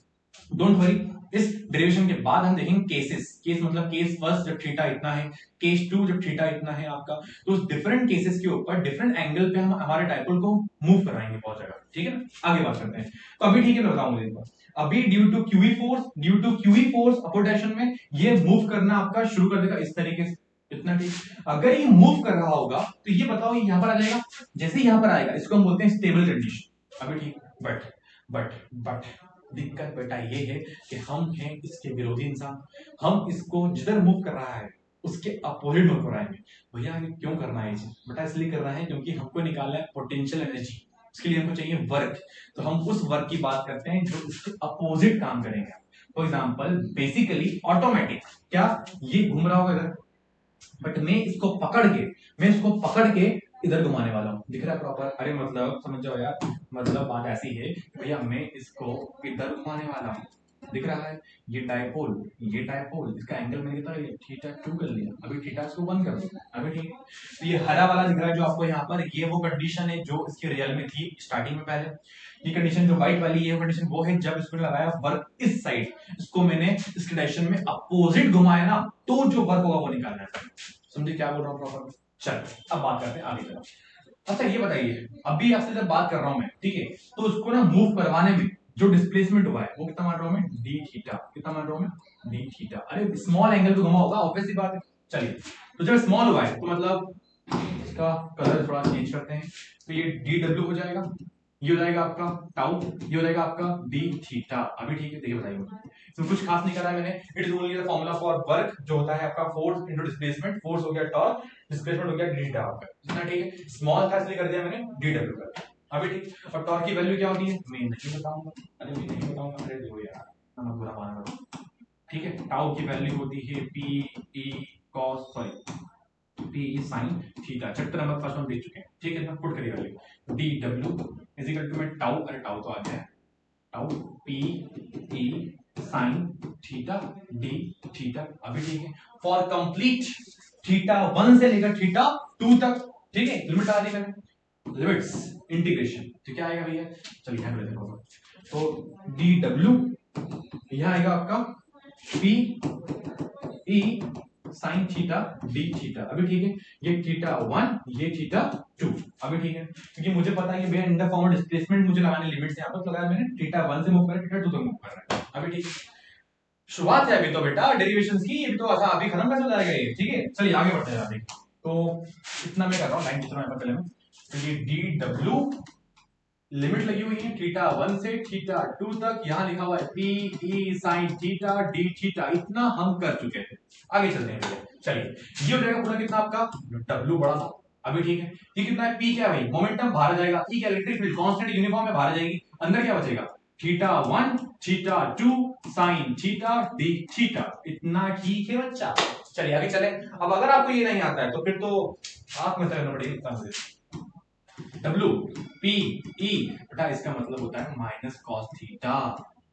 डोंट वरी, इस डेरिवेशन के बाद हम देखेंगे केसेस, केस मतलब केस फर्स्ट जब थीटा इतना है, केस टू जब थीटा इतना है आपका, तो उस डिफरेंट केसेस के ऊपर डिफरेंट एंगल पे हम हमारे डायपोल को मूव कराएंगे बहुत जगह, ठीक है ना। आगे बात करते हैं, तो अभी ठीक है मैं बताऊं मुझे एक बार, अभी due to QE force opposite direction में ये मूव करना आपका शुरू कर देगा इस तरीके से, इतना ठीक। अगर ये मूव कर रहा होगा तो ये बताओ ये यहां पर आ जाएगा, जैसे यहां पर आएगा इसको हम बोलते हैं स्टेबल कंडीशन। अभी ठीक, बट दिक्कत बेटा ये है कि हम हैं इसके विरोधी इंसान, हम इसको जिधर मूव कर रहा है उसके अपोजिट मूव कराएंगे। भैया क्यों करना है ये बेटा, इसलिए कर रहा है क्योंकि हमको निकालना है पोटेंशियल एनर्जी, उसके लिए हमको चाहिए वर्क, तो हम उस वर्क की बात करते हैं जो उसके अपोजिट काम करेंगे। फॉर एग्जाम्पल बेसिकली ऑटोमेटिक, क्या ये घूम रहा होगा इधर, बट मैं इसको पकड़ के इधर घुमाने वाला हूँ, दिख रहा है प्रॉपर, अरे मतलब समझ जाओ यार, मतलब बात ऐसी है भैया मैं इसको इधर घुमाने वाला हूँ, दिख रहा है, ये डायपोल इसका एंगल मैंने कितना थीटा 2 कर लिया, अभी थीटा इसको 1 कर दिया, अभी ठीक है। तो ये हरा वाला दिख रहा है जो आपको यहाँ पर, ये वो कंडीशन है जो इसके रियल में थी स्टार्टिंग में पहले, ये कंडीशन जो व्हाइट वाली ये कंडीशन वो है जब इसको लगाया वर्क इस साइड, इसको मैंने इस डायरेक्शन में अपोजिट घुमाया ना, तो जो वर्क होगा वो निकालना है, समझे क्या बोल रहा हूँ प्रॉपर। चलो अब बात करते हैं आगे चलो। अच्छा ये बताइए, अभी आपसे जब बात कर रहा हूं मैं, ठीक है, तो उसको ना मूव करवाने में जो डिस्प्लेसमेंट हुआ है वो कितना मान रहा हूं मैं, डी थीटा, कितना मान रहा हूं मैं, डी थीटा। अरे स्मॉल एंगल पे घुमा होगा, ऑब्वियस सी बात है। चलिए तो जब स्मॉल हुआ है तो मतलब इसका कलर थोड़ा चेंज करते हैं, तो ये डी डब्ल्यू हो जाएगा, ये हो जाएगा आपका टाउ, ये हो जाएगा आपका डी थीटा। अभी ठीक है, देखिए बताइए इसमें कुछ खास नहीं करा है मैंने। It is only the formula for work जो होता है आपका फोर्स इनटू डिस्प्लेसमेंट। फोर्स हो गया टॉर्क, डिस्प्लेसमेंट हो गया डी थीटा आपका, इतना ठीक है। स्मॉल था इसलिए कर दिया मैंने डी डब्ल्यू कर। अभी ठीक। और टॉर्क की वैल्यू क्या होती है मैं नहीं बताऊंगा। अरे मैं नहीं बताऊंगा, अरे देखो यार मैं बुरा मान रहा हूं। ठीक है, टाउ की वैल्यू होती है P E cos sorry P sine theta. Chapter number first हम देख चुके हैं। ठीक है ना, पुट करिए value D W is equal to में टाउ, अरे टाउ तो आ गया है, tau P E sine theta D theta. अभी ठीक है, फॉर कंप्लीट थीटा 1 से लेकर थीटा 2 तक। ठीक है, लिमिट आ दी मैंने, लिमिट्स इंटीग्रेशन। तो क्या आएगा भैया, चलिए यहां पे देखो। तो डी डब्ल्यू यहां आएगा आपका P E sine theta D theta. अभी ठीक है, ये थीटा 1 ये थीटा 2। अभी ठीक है, क्योंकि मुझे पता है कि भैया in the form of displacement मुझे लगाने लिमिट्स यहां पर लगाया मैंने, थीटा 1 से मूव कर रहा है, थीटा 2 तक मूव कर रहा है। अभी ठीक है, शुरुआत है अभी तो बेटा डेरिवेशंस की, ये भी तो ऐसा अभी खत्म कैसे हो जाएगा ये। ठीक है, चलिए आगे बढ़ते हैं अभी। तो इतना मैं कर रहा हूं, लाइन खींच रहा हूं पहले में। तो ये डी डब्ल्यू लिमिट लगी हुई है थीटा 1 से थीटा 2 तक। यहां लिखा हुआ है P E sine theta D theta. इतना हम कर चुके थे, आगे चलते हैं भैया। चलिए, ये हो जाएगा पूरा कितना आपका डब्ल्यू बड़ा सा। अभी ठीक है, ये कितना है पी क्या है भाई, मोमेंटम बाहर आ जाएगा, ई क्या इलेक्ट्रिक फील्ड कांस्टेंट यूनिफॉर्म में बाहर आ जाएगी। अंदर क्या बचेगा theta 1 theta 2 sign theta D theta. इतना ठीक है बच्चा। चलिए आगे चले। अब अगर आपको ये नहीं आता है तो फिर तो आप में करना पड़ेगा इतना मुझे। W P E बेटा इसका मतलब होता है माइनस कॉस थीटा।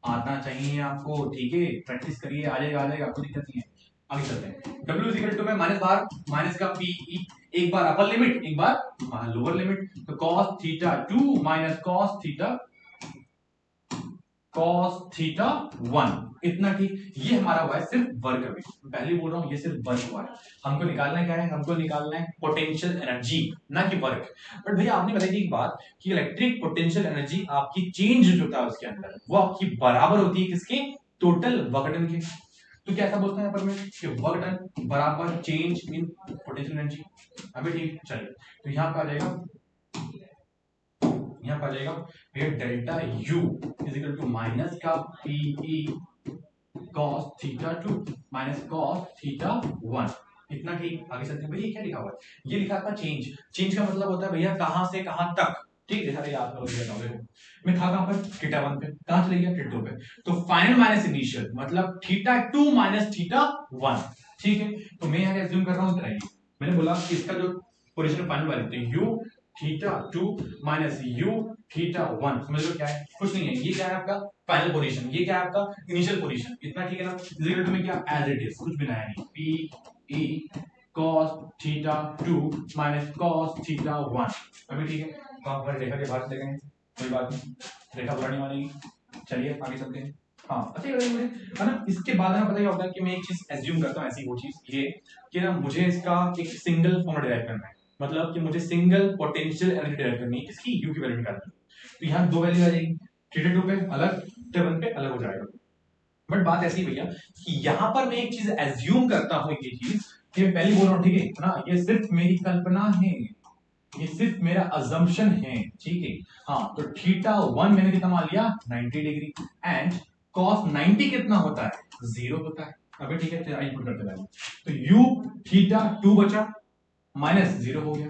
आना चाहिए आपको, ठीक है, प्रैक्टिस करिए, आ जाएगा, कोई दिक्कत नहीं है। आगे चलते हैं। W इज इक्वल टू में माइनस बाहर, माइनस का P E, एक बार अपर लिमिट एक बार लोअर लिमिट। तो cos theta 2 minus cos theta 1 इतना ठीक। ये हमारा हुआ है सिर्फ वर्क। अभी पहले बोल रहा हूं ये सिर्फ वर्क हुआ है। हमको निकालना क्या है, हमको निकालना है पोटेंशियल एनर्जी, ना कि वर्क। बट भैया आपने बताई थी एक बात कि इलेक्ट्रिक पोटेंशियल एनर्जी आपकी चेंज जो होता है उसके अंदर वो आपकी बराबर होती है किसके, टोटल वर्क डन के। तो क्या ऐसा बोलते हैं पर में कि वर्क डन बराबर चेंज इन पोटेंशियल एनर्जी। अभी ठीक, चलिए तो यहां पे आ जाएगा, यहाँ पर आ जाएगा फिर delta U is equal to minus का P E cos theta 2 minus cos theta 1। इतना ठीक। आगे चलते हैं भैया, क्या लिखा हुआ है, ये लिखा था चेंज। चेंज का मतलब होता है भैया कहां से कहां तक। ठीक है, याद करो भैया, मैं था कहां पर थीटा 1 पे, कहां चले गया थीटा 2 पे। तो फाइनल माइनस इनिशियल मतलब थीटा 2 माइनस थीटा 1। ठीक है, तो मैं यहां एज्यूम कर रहा हूं इतना ही। मैंने बोला कि इसका जो पोजीशन फाइनल वैल्यू थी you theta 2 minus you theta 1। समझ लो क्या है, कुछ नहीं है, ये क्या है आपका फाइनल पोजीशन, ये क्या है आपका इनिशियल पोजीशन। इतना ठीक है ना। इज इक्वल टू में क्या एज इट इज, कुछ भी नया नहीं। P E cos theta 2 minus cos theta 1। अभी ठीक है, तो आप हमारे रेखा के बाहर चले गए, कोई बात नहीं, रेखा बुरा नहीं मानेगी। चलिए आगे चलते हैं। हाँ अच्छा ये मुझे है ना, इसके बाद में पता क्या होता है कि मैं एक चीज एज्यूम करता हूँ, ऐसी वो चीज ये कि ना मुझे इसका एक सिंगल फॉर्म डिराइव करना है। मतलब कि मुझे सिंगल पोटेंशियल एनर्जी डिराइव करनी है, किसकी, यू की वैल्यू निकालनी है। तो यहाँ दो वैल्यू आ जाएगी, थीटा 2 पे अलग, थीटा 1 पे अलग हो जाएगा। बट बात ऐसी भैया कि यहाँ पर मैं एक चीज एज्यूम करता हूँ, ये चीज कि मैं पहले बोल रहा हूँ, ठीक है ना, ये सिर्फ मेरी कल्पना है, ये सिर्फ मेरा अजम्पशन है। ठीक है, हाँ तो थीटा 1 मैंने कितना मान लिया 90 डिग्री एंड cos 90 कितना होता है 0 होता है। अभी ठीक है, तो आई पुट करते हैं। तो u थीटा 2 बचा माइनस 0 हो गया।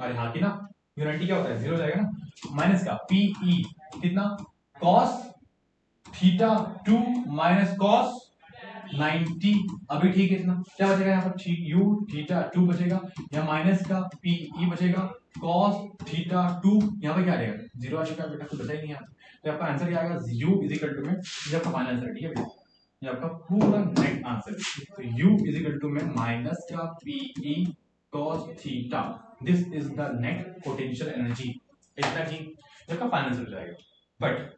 अरे हाँ कि ना, यूनिटी क्या होता है 0 हो जाएगा ना। माइनस का पी ई कितना cos थीटा 2 माइनस cos 90। अभी ठीक है, इतना क्या बचेगा यहाँ पर u थीटा 2 बचेगा, यहाँ माइनस का पी ई बचेगा cos थीटा 2, यहाँ पे क्या आ जाएगा 0 आ चुका है बेटा, तो बचा ही नहीं यहाँ। तो आपका आंसर क्या आएगा u इज इक्वल टू में, ये आपका फाइनल आंसर, ठीक है बेटा, ये आपका पूरा नेट आंसर। तो u इज इक्वल टू में माइनस का P E cos theta, this is the net potential energy. इतना ठीक, आपका फाइनल आंसर हो जाएगा। बट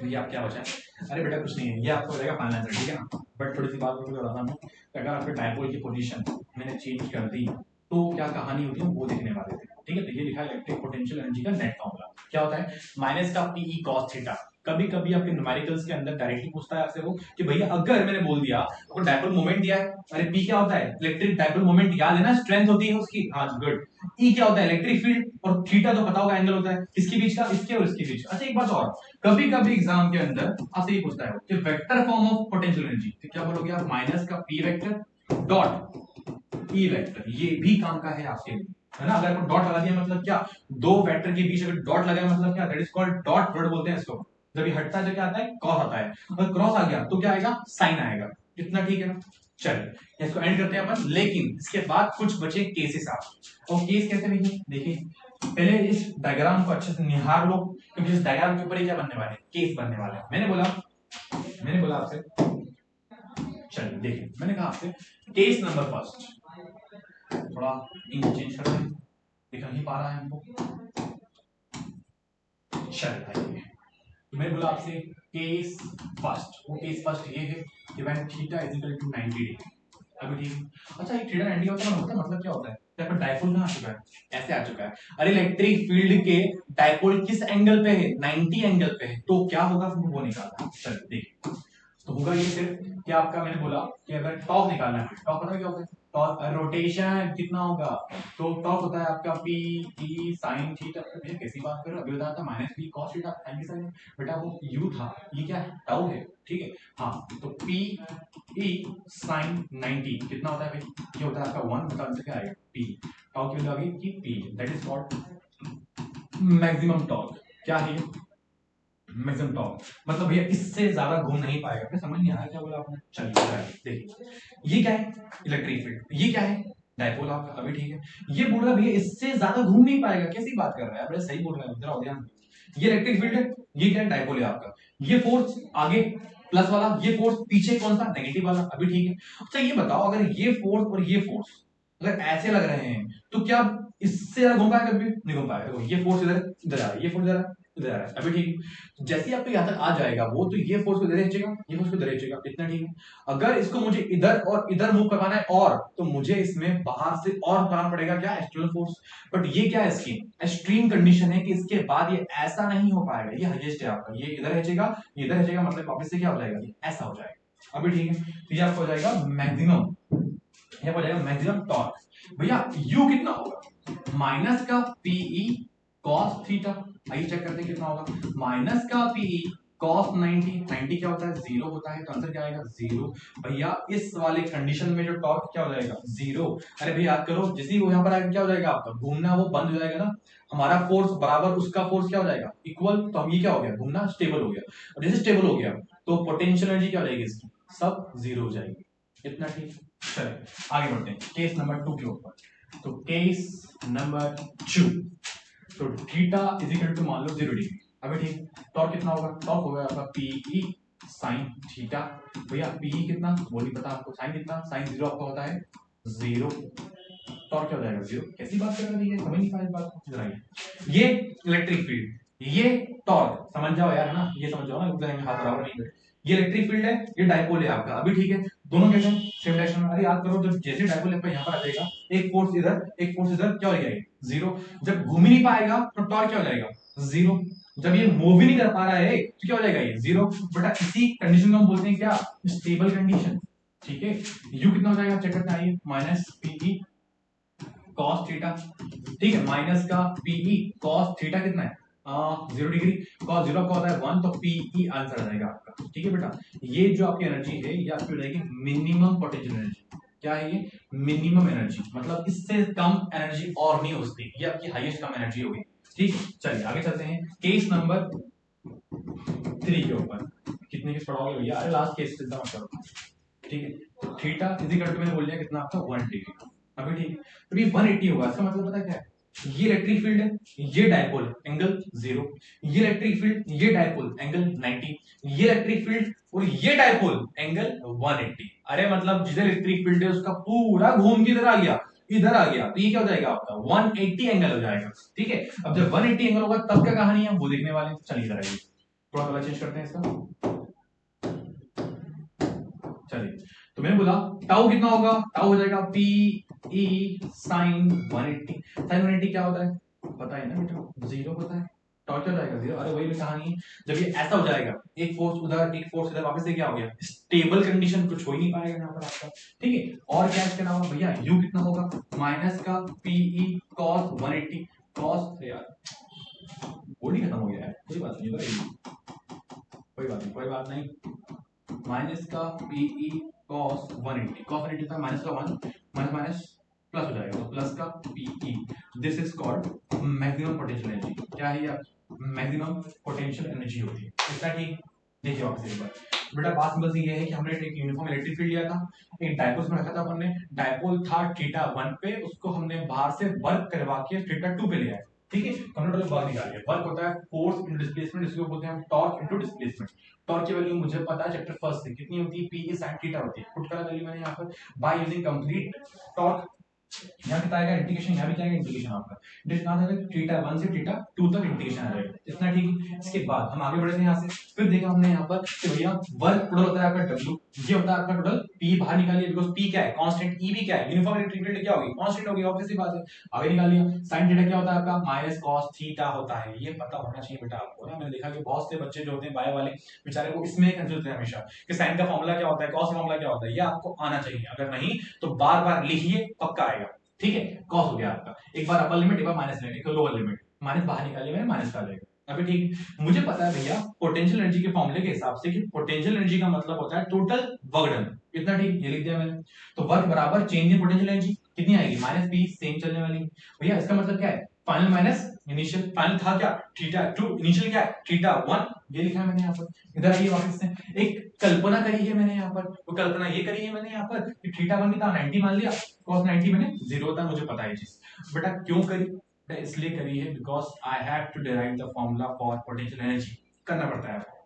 ये आप क्या बचा है, अरे बेटा कुछ नहीं है, ये आपको हो जाएगा फाइनल आंसर, ठीक है ना। बट थोड़ी सी बात मुझे बताना है, अगर आपके डायपोल की पोजीशन मैंने चेंज कर दी तो क्या कहानी होती है वो देखने वाले थे। ठीक है, तो ये लिखा है इलेक्ट्रिक पोटेंशियल एनर्जी का नेट फॉर्मूला क्या होता है, माइनस का पी ई कॉस थीटा। कभी कभी आपके न्यूमेरिकल्स के अंदर डायरेक्टली पूछता है आपसे वो कि भैया अगर मैंने बोल दिया आपको डायपोल मोमेंट दिया है, अरे पी क्या होता है इलेक्ट्रिक डायपोल मोमेंट, याद है ना, स्ट्रेंथ होती है उसकी, हाँ गुड। ई क्या होता है इलेक्ट्रिक फील्ड, और थीटा तो पता होगा एंगल होता है किसके बीच का, इसके और इसके बीच। अच्छा एक बात और, कभी कभी एग्जाम के अंदर आपसे ये पूछता है कि vector form of potential energy, तो क्या बोलोगे आप, माइनस का P vector dot E vector, ये भी काम का है आपके लिए, है ना। अगर डॉट लगा दिया मतलब क्या, दो वेक्टर के बीच अगर डॉट लगा मतलब क्या, that is called dot product बोलते हैं इसको। जब ये हटता है तो क्या आता है, कॉस आता है, और क्रॉस आ गया तो क्या आएगा, साइन आएगा। इतना ठीक है ना। चलिए इसको एंड करते हैं अपन, लेकिन इसके बाद कुछ बचे केसेस आप, और केस कैसे लिखें देखिए, पहले इस डायग्राम को अच्छे से निहार लो, क्योंकि इस डायग्राम के ऊपर ही क्या बनने वाले हैं, केस बनने वाले हैं। मैंने बोला आपसे, चलिए देखिए मैंने कहा आपसे केस नंबर फर्स्ट, थोड़ा इंक चेंज कर दें, दिख नहीं पा रहा है हमको। चलिए भाई तो मैंने बोला आपसे केस फर्स्ट, वो केस फर्स्ट ये है कि when theta is equal to 90 degree. अभी ठीक, अच्छा ये थीटा 90 होता है मतलब क्या होता है, यहाँ पर डायपोल कहां आ चुका है, ऐसे आ चुका है। अरे इलेक्ट्रिक फील्ड के डायपोल किस एंगल पे है, 90 एंगल पे है, तो क्या होगा वो निकालना। चलिए देखिए तो होगा ये सिर्फ कि आपका, मैंने बोला कि अगर टॉर्क निकालना है, टॉर्क पता है क्या होगा, टॉर्क रोटेशन कितना होगा, तो टॉर्क होता है आपका पी ई साइन थीटा। भैया कैसी बात कर रहे हो, अभी बताया था minus P cos theta, thank you sir. बेटा वो यू था, ये क्या है, टाउ है, ठीक है। हाँ तो पी ई साइन 90 कितना होता है भाई, ये होता है आपका 1, मतलब आंसर क्या आएगा, पी। टाउ की वैल्यू आ गई कि P, that is called maximum torque. क्या है मैक्सिमम टॉर्क, मतलब भैया इससे ज्यादा घूम नहीं पाएगा। आपने समझ नहीं आया क्या बोला आपने। चलिए देखिए ये क्या है इलेक्ट्रिक फील्ड, ये क्या है डायपोल आपका, अभी ठीक है। ये बोल रहा भैया इससे ज्यादा घूम नहीं पाएगा, कैसी बात कर रहा है, आप सही बोल रहे हैं, जरा ध्यान। ये इलेक्ट्रिक फील्ड है, ये क्या है डायपोल है आपका, ये फोर्स आगे प्लस वाला, ये फोर्स पीछे कौन सा, नेगेटिव वाला, अभी ठीक है। अच्छा ये बताओ अगर ये फोर्स और ये फोर्स अगर ऐसे लग रहे हैं तो क्या इससे ज्यादा घूम पाएगा, कभी नहीं घूम पाएगा। देखो ये फोर्स इधर इधर आ रहा है, ये फोर्स इधर इधर आ रहा है, अभी ठीक है। जैसे ही आपको यहाँ तक आ जाएगा वो, तो ये फोर्स को इधर खींचेगा, ये फोर्स को इधर खींचेगा, इतना ठीक है। अगर इसको मुझे इधर और इधर मूव करवाना है, और तो मुझे इसमें बाहर से और करना पड़ेगा क्या, एक्सटर्नल फोर्स। बट ये क्या है, इसकी एक्सट्रीम कंडीशन है कि इसके बाद ये ऐसा नहीं हो पाएगा, ये हाईएस्ट है आपका, ये इधर खींचेगा, ये इधर खींचेगा, मतलब वापस से क्या हो जाएगा, ये ऐसा हो जाएगा, अभी ठीक है। तो ये आपको हो जाएगा मैक्सिमम, ये हो जाएगा मैक्सिमम टॉर्क। भैया यू कितना होगा, माइनस का पीई कॉस थीटा, आइए चेक करते हैं कितना होगा, माइनस का पीई cos 90, 90 क्या होता है, जीरो होता है, तो आंसर क्या आएगा, जीरो। भैया इस वाले कंडीशन में जो टॉर्क क्या हो जाएगा, जीरो। अरे भैया याद करो, जैसे ही वो यहाँ पर आएगा क्या हो जाएगा आपका, घूमना वो बंद हो जाएगा ना, हमारा फोर्स बराबर उसका फोर्स क्या हो जाएगा, इक्वल। तो हम ये क्या हो गया, घूमना स्टेबल हो गया, और जैसे स्टेबल हो गया तो पोटेंशियल एनर्जी क्या हो जाएगी इसकी, सब जीरो हो जाएगी, इतना ठीक। चलिए आगे बढ़ते हैं केस नंबर 2 के ऊपर। तो केस नंबर 2, तो थीटा इज इक्वल टू मान लो 0 डिग्री, अभी ठीक। टॉर्क कितना होगा, टॉर्क होगा आपका पीई साइन थीटा। भैया पीई कितना वो नहीं पता आपको, साइन कितना, साइन 0 आपका होता है 0, टॉर्क क्या हो जाएगा 0। कैसी बात कर रही है, समझ नहीं पाए बात को, जरा ये इलेक्ट्रिक फील्ड, ये टॉर्क, समझ जाओ यार ना, ये समझ जाओ ना, एकदम हाथ बराबर नहीं बैठे। ये इलेक्ट्रिक फील्ड है, ये डायपोल है आपका, अभी ठीक है। दोनों कैसे सेम डायरेक्शन में, अरे याद करो जब जैसे डायपोल आपका यहाँ पर आ जाएगा, एक फोर्स इधर एक फोर्स इधर, क्या हो जाएगा, जीरो। जब घूम ही नहीं पाएगा तो टॉर्क क्या हो जाएगा, जीरो। जब ये मूव ही नहीं कर पा रहा है तो क्या हो जाएगा, ये जीरो। बेटा इसी कंडीशन को हम बोलते हैं क्या, स्टेबल कंडीशन, ठीक है। यू कितना हो जाएगा चेक करते आइए, माइनस पीई कॉस थीटा, ठीक है, माइनस का पीई कॉस थीटा कितना है, 0 डिग्री, कॉस 0 का होता है 1, तो पीई आंसर आ जाएगा आपका, ठीक है बेटा। ये जो आपकी एनर्जी है ये आपकी हो जाएगी मिनिमम पोटेंशियल एनर्जी। क्या है ये, मिनिमम एनर्जी, मतलब इससे कम एनर्जी और नहीं हो सकती, ये आपकी हाईएस्ट कम एनर्जी होगी, ठीक। चलिए आगे चलते हैं केस नंबर 3 के ऊपर। कितने केस पढ़ाओगे भैया, अरे लास्ट केस चिंता मत करो, ठीक है। तो थीटा इज इक्वल टू मैंने बोल दिया कितना आपका 1 डिग्री, अभी ठीक। तो ये 180 होगा, इसका मतलब पता क्या है, ये इलेक्ट्रिक फील्ड है, ये डायपोल एंगल 0, ये इलेक्ट्रिक फील्ड ये डायपोल एंगल 90, ये इलेक्ट्रिक फील्ड और ये डायपोल एंगल 180। अरे मतलब जिधर इलेक्ट्रिक फील्ड है उसका पूरा घूम के इधर आ गया, इधर आ गया, तो ये क्या हो जाएगा आपका 180 एंगल हो जाएगा, ठीक है। अब जब 180 एंगल होगा तब क्या कहानी है वो देखने वाले हैं, चलिए जरा थोड़ा कलर चेंज करते हैं इसका। चलिए तो मैंने बोला टाउ कितना होगा, टाउ हो जाएगा पी ई साइन 180। साइन 180 क्या होता है पता है ना बेटा, 0 होता है, टॉर्क क्या हो जाएगा 0। अरे वही कहानी, जब ये ऐसा हो जाएगा, एक फोर्स उधर एक फोर्स इधर, वापस से क्या हो गया, स्टेबल कंडीशन, कुछ हो ही नहीं पाएगा यहाँ पर आपका। ठीक है, और क्या इसके अलावा भैया u कितना होगा, माइनस का PE cos 180 cos, यार बोल ही खत्म हो गया है, कोई बात नहीं, कोई बात नहीं, माइनस का PE cos 180, cos 180 था माइनस का 1, माइनस माइनस प्लस हो जाएगा, तो प्लस का PE, this is called maximum potential energy. क्या है यार, मैक्सिमम पोटेंशियल एनर्जी होती है, इतना ठीक। देखिए वापस एक बार बेटा, बात बस ये है कि हमने एक यूनिफॉर्म इलेक्ट्रिक फील्ड लिया था, एक डायपोल में रखा था हमने, डायपोल था थीटा 1 पे, उसको हमने बाहर से वर्क करवा के थीटा 2 पे ले आए। ठीक है, हमने टोटल वर्क निकाल लिया। वर्क होता है फोर्स इनटू डिस्प्लेसमेंट, इसको बोलते हैं हम टॉर्क इनटू डिस्प्लेसमेंट। टॉर्क की वैल्यू मुझे पता है चैप्टर फर्स्ट से, कितनी होती है, P sin थीटा होती है, पुट करा वैल्यू मैंने यहाँ पर बाय यूजिंग कंप्लीट टॉर्क। यहाँ कितना आएगा इंटीग्रेशन, यहाँ भी क्या आएगा इंटीग्रेशन आपका, इंटीग्रेशन कहाँ से थीटा 1 से थीटा 2 तक इंटीग्रेशन आ जाएगा, इतना ठीक है। इसके बाद हम आगे बढ़े थे यहाँ से, फिर देखा हमने यहाँ पर कि भैया वर्क टोटल होता है आपका W, ये होता है आपका टोटल, P बाहर निकालिए बिकॉज़ P क्या है कांस्टेंट, E भी क्या है यूनिफॉर्म इलेक्ट्रिक फील्ड, क्या होगी कांस्टेंट होगी, ऑब्वियस सी बात है, आगे निकाल लिया। sin थीटा क्या होता है आपका माइनस cos थीटा होता है, ये पता होना चाहिए बेटा आपको ना। मैंने देखा कि बहुत से बच्चे जो होते हैं बायो वाले बेचारे को इसमें कंफ्यूज होते हैं हमेशा कि sin का फार्मूला क्या होता है, cos का फार्मूला क्या होता है, ये आपको आना चाहिए, अगर नहीं तो बार बार लिखिए, पक्का आएगा। ठीक है, कॉस हो गया आपका, एक बार अपर लिमिट, एक बार माइनस लिमिट, एक लोअर लिमिट, माइनस बाहर निकालिए मैंने, माइनस का आ जाएगा। अभी ठीक, मुझे पता है भैया पोटेंशियल एनर्जी के फॉर्मूले के हिसाब से कि पोटेंशियल एनर्जी का मतलब होता है टोटल वर्क डन, इतना ठीक, ये लिख दिया मैंने। तो वर्क बराबर चेंज इन पोटेंशियल एनर्जी कितनी आएगी, माइनस P, सेम चलने वाली भैया, इसका मतलब क्या है, फाइनल माइनस इनिशियल, फाइनल था क्या थीटा 2, इनिशियल क्या है थीटा 1, ये लिखा है मैंने यहाँ पर। इधर आइए वापस से, एक कल्पना करी है मैंने यहाँ पर, तो कल्पना ये करी है मैंने यहाँ पर कि थीटा 1 कितना 90 मान लिया, cos 90 मैंने 0 होता है, मुझे पता है चीज। बेटा क्यों करी, बेटा इसलिए करी है because I have to derive the formula for potential energy, करना पड़ता है आपको।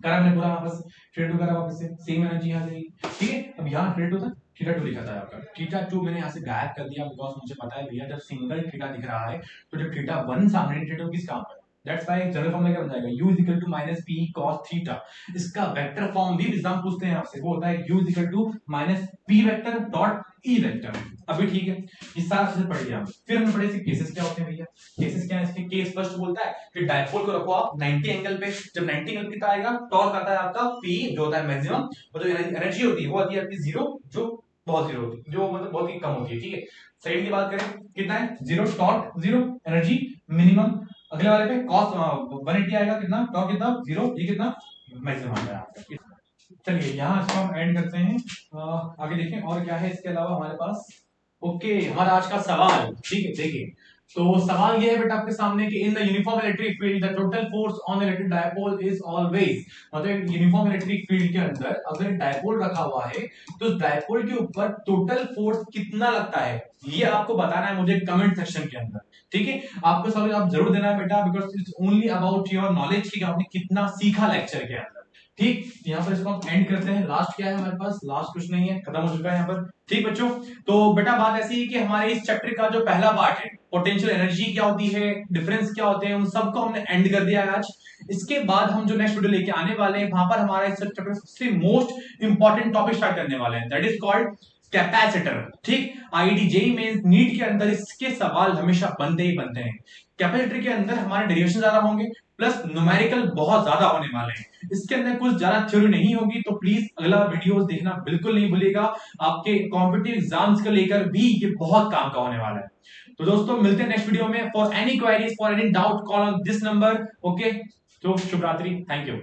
करा हमने पूरा वापस, थीटा 2 करा वापस से, सेम एनर्जी आ जाएगी। ठीक है, अब यहाँ थीटा 2 था, थीटा 2 लिखा था आपका, थीटा 2 मैंने यहाँ से गायब कर दिया बिकॉज मुझे पता है भैया जब सिंगल थीटा दिख रहा है तो जब थीटा 1 सामने, थीटा 2 किस काम पर, दैट्स व्हाई जनरल फॉर्म में क्या बन जाएगा, u is equal to minus p cos theta. इसका वेक्टर फॉर्म भी एग्जाम पूछते हैं आपसे, वो होता है u is equal to minus p vector dot e vector. अभी ठीक है, ये सारा चीजें पढ़ लिया। फिर हमने पढ़े इसके केसेस क्या होते हैं भैया, केसेस क्या है इसके, केस फर्स्ट बोलता है कि डायपोल को रखो आप 90 एंगल पे, जब 90 एंगल कितना आएगा, टॉर्क आता है आपका p जो होता है मैक्सिमम, और जो एनर्जी होती है वो आती है आपकी 0, जो बहुत 0 होती है, जो मतलब बहुत ही कम होती है। ठीक है, साइड की बात करें कितना है 0, टॉर्क 0, एनर्जी मिनिमम। अगले वाले पे cos 180 आएगा, कितना टॉर्क कितना 0, ये कितना मैक्सिमम आ जाएगा। चलिए यहाँ इसको हम एंड करते हैं, आगे देखें और क्या है इसके अलावा हमारे पास। ओके, हमारा आज का सवाल, ठीक है देखिए, तो सवाल ये है बेटा आपके सामने कि इन the uniform electric field the total force on electric dipole is always, मतलब यूनिफॉर्म इलेक्ट्रिक फील्ड के अंदर अगर डायपोल रखा हुआ है तो उस डायपोल के ऊपर टोटल फोर्स कितना लगता है, ये आपको बताना है मुझे कमेंट सेक्शन के अंदर। ठीक है, आपको सवाल आप जरूर देना है बेटा, because it's only about your knowledge कि आपने कितना सीखा लेक्चर के अंदर। ठीक, यहाँ पर इसको हम एंड करते हैं। लास्ट क्या है हमारे पास, लास्ट कुछ नहीं है, खत्म हो चुका है यहाँ पर। ठीक बच्चों, तो बेटा बात ऐसी है कि हमारे इस चैप्टर का जो पहला पार्ट है, पोटेंशियल एनर्जी क्या होती है, डिफरेंस क्या होते हैं, उन सबको हमने एंड कर दिया है आज। इसके बाद हम जो नेक्स्ट वीडियो लेके आने वाले हैं, वहां पर हमारा इस चैप्टर सबसे मोस्ट इंपॉर्टेंट टॉपिक स्टार्ट करने वाले हैं, दैट इज कॉल्ड कैपेसिटर। ठीक, आईआईटी जेईई मेंस नीट के अंदर इसके सवाल हमेशा बनते ही बनते हैं। कैपेसिटर के अंदर हमारे डेरिवेशन ज्यादा होंगे, प्लस न्यूमेरिकल बहुत ज्यादा होने वाले हैं। इसके अंदर कुछ ज्यादा थ्योरी नहीं होगी, तो प्लीज अगला वीडियो देखना बिल्कुल नहीं भूलिएगा, आपके कॉम्पिटिटिव एग्जाम्स को लेकर भी ये बहुत काम का होने वाला है। तो दोस्तों मिलते हैं नेक्स्ट वीडियो में। For any queries, for any doubt, call on this number. Okay, तो शुभ रात्रि, थैंक यू।